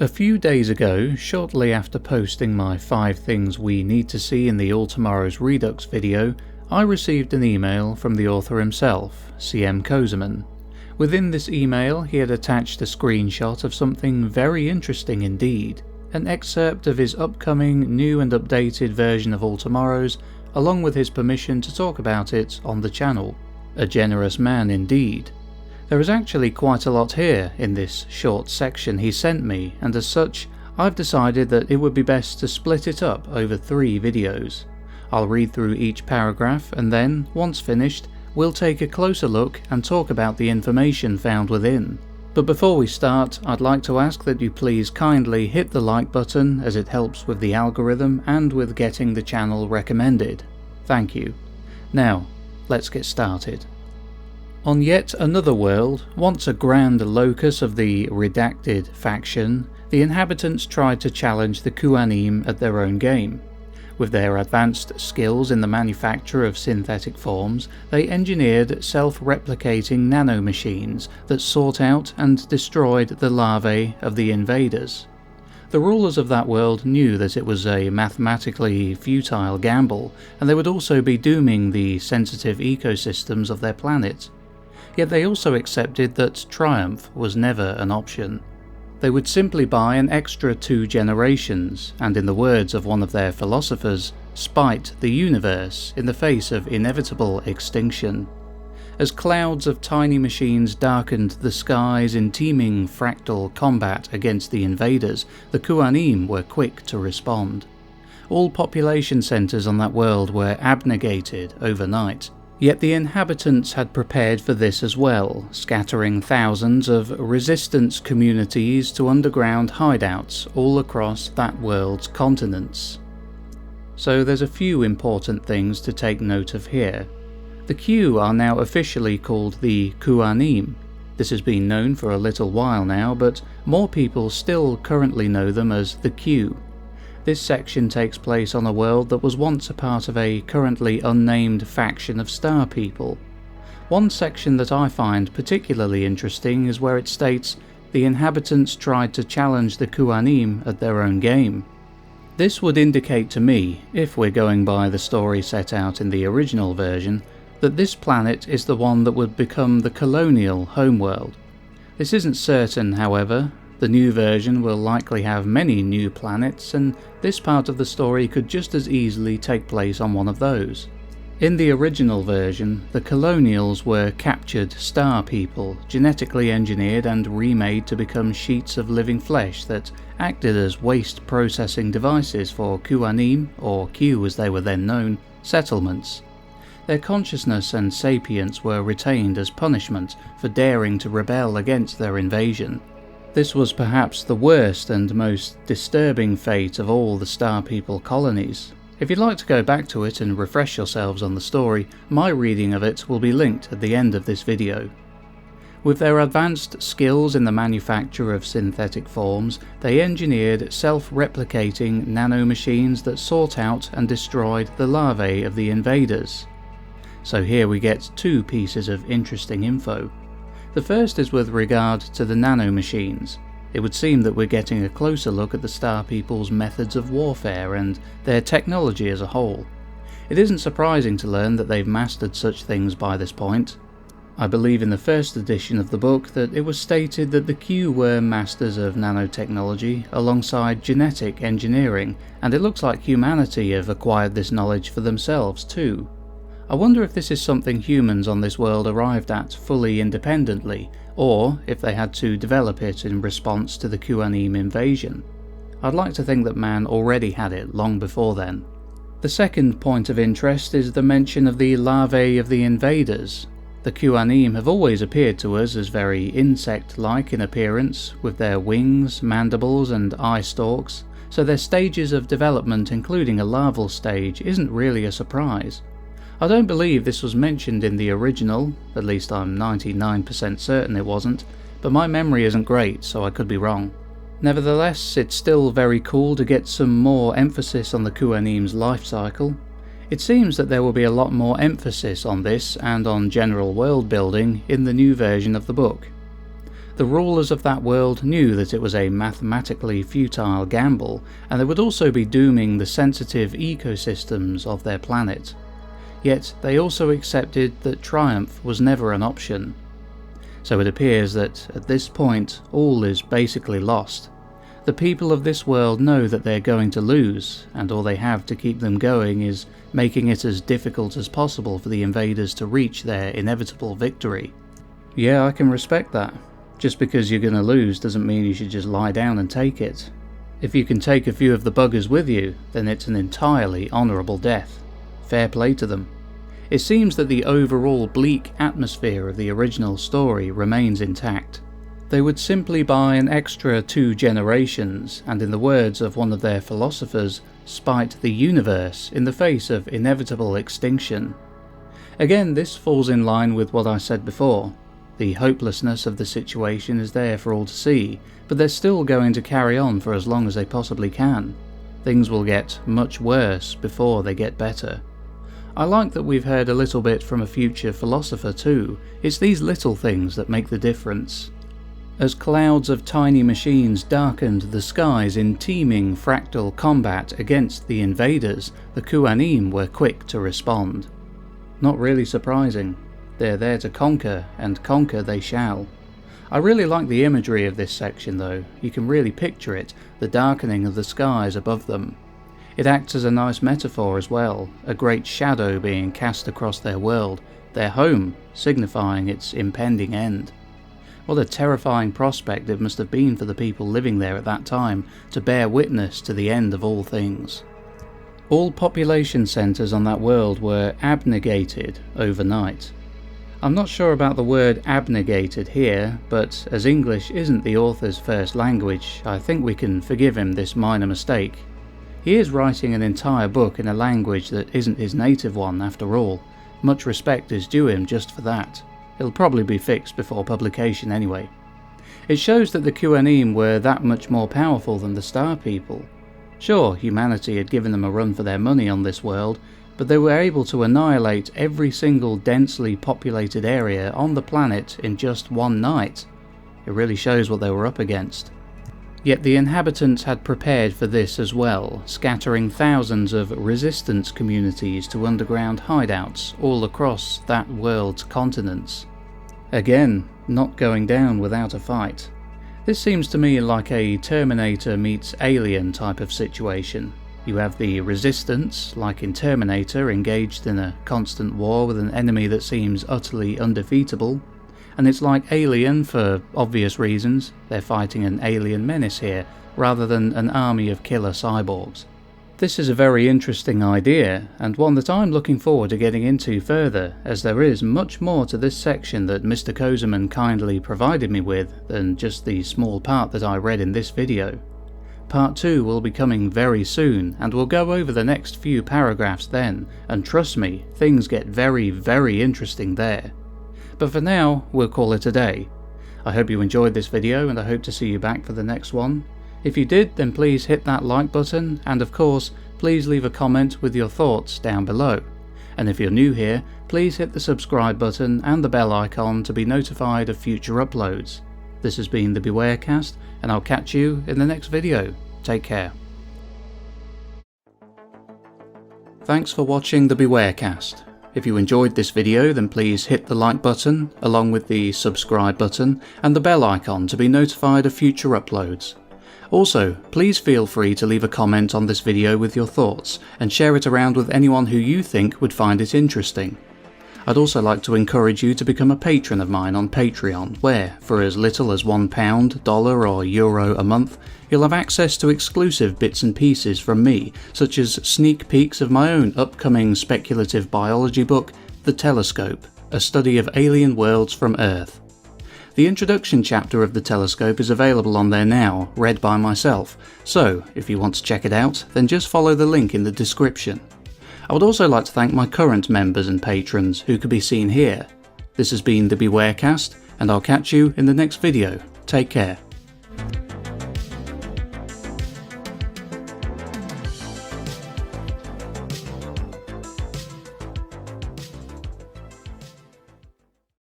A few days ago, shortly after posting my 5 things we need to see in the ALL TOMORROWS REDUX video, I received an email from the author himself, CM Kozeman. Within this email he had attached a screenshot of something very interesting indeed, an excerpt of his upcoming new and updated version of ALL TOMORROWS, along with his permission to talk about it on the channel. A generous man indeed. There is actually quite a lot here in this short section he sent me, and as such, I've decided that it would be best to split it up over 3 videos. I'll read through each paragraph and then, once finished, we'll take a closer look and talk about the information found within. But before we start, I'd like to ask that you please kindly hit the like button, as it helps with the algorithm and with getting the channel recommended. Thank you. Now, let's get started. On yet another world, once a grand locus of the Redacted faction, the inhabitants tried to challenge the Quhanim at their own game. With their advanced skills in the manufacture of synthetic forms, they engineered self-replicating nanomachines that sought out and destroyed the larvae of the Invaders. The rulers of that world knew that it was a mathematically futile gamble, and they would also be dooming the sensitive ecosystems of their planet. Yet they also accepted that triumph was never an option. They would simply buy an extra 2 generations, and in the words of one of their philosophers, spite the universe in the face of inevitable extinction. As clouds of tiny machines darkened the skies in teeming fractal combat against the Invaders, the Quhanim were quick to respond. All population centres on that world were abnegated overnight. Yet the inhabitants had prepared for this as well, scattering thousands of resistance communities to underground hideouts all across that world's continents. So there's a few important things to take note of here. The Q are now officially called the Quhanim. This has been known for a little while now, but more people still currently know them as the Q. This section takes place on a world that was once a part of a currently unnamed faction of star people. One section that I find particularly interesting is where it states the inhabitants tried to challenge the Quhanim at their own game. This would indicate to me, if we're going by the story set out in the original version, that this planet is the one that would become the colonial homeworld. This isn't certain, however. The new version will likely have many new planets, and this part of the story could just as easily take place on one of those. In the original version, the colonials were captured star people, genetically engineered and remade to become sheets of living flesh that acted as waste processing devices for Quhanim, or Q as they were then known, settlements. Their consciousness and sapience were retained as punishment for daring to rebel against their invasion. This was perhaps the worst and most disturbing fate of all the Star People colonies. If you'd like to go back to it and refresh yourselves on the story, my reading of it will be linked at the end of this video. With their advanced skills in the manufacture of synthetic forms, they engineered self-replicating nanomachines that sought out and destroyed the larvae of the Invaders. So here we get 2 pieces of interesting info. The first is with regard to the nanomachines. It would seem that we're getting a closer look at the Star People's methods of warfare and their technology as a whole. It isn't surprising to learn that they've mastered such things by this point. I believe in the first edition of the book that it was stated that the Q were masters of nanotechnology alongside genetic engineering, and it looks like humanity have acquired this knowledge for themselves too. I wonder if this is something humans on this world arrived at fully independently, or if they had to develop it in response to the Quhanim invasion. I'd like to think that man already had it long before then. The second point of interest is the mention of the larvae of the Invaders. The Quhanim have always appeared to us as very insect-like in appearance, with their wings, mandibles and eye stalks, so their stages of development, including a larval stage, isn't really a surprise. I don't believe this was mentioned in the original, at least I'm 99% certain it wasn't, but my memory isn't great, so I could be wrong. Nevertheless, it's still very cool to get some more emphasis on the Quhanim's life cycle. It seems that there will be a lot more emphasis on this and on general world building in the new version of the book. The The rulers of that world knew that it was a mathematically futile gamble, and they would also be dooming the sensitive ecosystems of their planet. Yet they also accepted that triumph was never an option. So it appears that at this point all is basically lost. The people of this world know that they're going to lose, and all they have to keep them going is making it as difficult as possible for the invaders to reach their inevitable victory. Yeah, I can respect that. Just because you're going to lose doesn't mean you should just lie down and take it. If you can take a few of the buggers with you, then it's an entirely honourable death. Fair play to them. It seems that the overall bleak atmosphere of the original story remains intact. They would simply buy an extra 2 generations, and in the words of one of their philosophers, spite the universe in the face of inevitable extinction. Again, this falls in line with what I said before. The hopelessness of the situation is there for all to see, but they're still going to carry on for as long as they possibly can. Things will get much worse before they get better. I like that we've heard a little bit from a future philosopher too. It's these little things that make the difference. As clouds of tiny machines darkened the skies in teeming fractal combat against the invaders, the Quhanim were quick to respond. Not really surprising. They're there to conquer, and conquer they shall. I really like the imagery of this section though. You can really picture it, the darkening of the skies above them. It acts as a nice metaphor as well, a great shadow being cast across their world, their home, signifying its impending end. What a terrifying prospect it must have been for the people living there at that time, to bear witness to the end of all things. All population centres on that world were abnegated overnight. I'm not sure about the word abnegated here, but as English isn't the author's first language, I think we can forgive him this minor mistake. He is writing an entire book in a language that isn't his native one after all. Much respect is due him just for that. It'll probably be fixed before publication anyway. It shows that the Quhanim were that much more powerful than the Star People. Sure, humanity had given them a run for their money on this world, but they were able to annihilate every single densely populated area on the planet in just one night. It really shows what they were up against. Yet the inhabitants had prepared for this as well, scattering thousands of resistance communities to underground hideouts all across that world's continents. Again, not going down without a fight. This seems to me like a Terminator meets Alien type of situation. You have the resistance, like in Terminator, engaged in a constant war with an enemy that seems utterly undefeatable. And it's like Alien for obvious reasons. They're fighting an alien menace here, rather than an army of killer cyborgs. This is a very interesting idea, and one that I'm looking forward to getting into further, as there is much more to this section that Mr. Kozeman kindly provided me with than just the small part that I read in this video. Part 2 will be coming very soon, and we'll go over the next few paragraphs then, and trust me, things get very, very interesting there. But for now, we'll call it a day. I hope you enjoyed this video, and I hope to see you back for the next one. If you did, then please hit that like button, and of course, please leave a comment with your thoughts down below. And if you're new here, please hit the subscribe button and the bell icon to be notified of future uploads. This has been the Bewarecast, and I'll catch you in the next video. Take care. Thanks for watching the Bewarecast. If you enjoyed this video, then please hit the like button, along with the subscribe button and the bell icon to be notified of future uploads. Also, please feel free to leave a comment on this video with your thoughts, and share it around with anyone who you think would find it interesting. I'd also like to encourage you to become a patron of mine on Patreon, where, for as little as £1, dollar or euro a month, you'll have access to exclusive bits and pieces from me, such as sneak peeks of my own upcoming speculative biology book, The Telescope, a study of alien worlds from Earth. The introduction chapter of The Telescope is available on there now, read by myself, so if you want to check it out, then just follow the link in the description. I would also like to thank my current members and patrons who can be seen here. This has been the Bewarecast, and I'll catch you in the next video. Take care.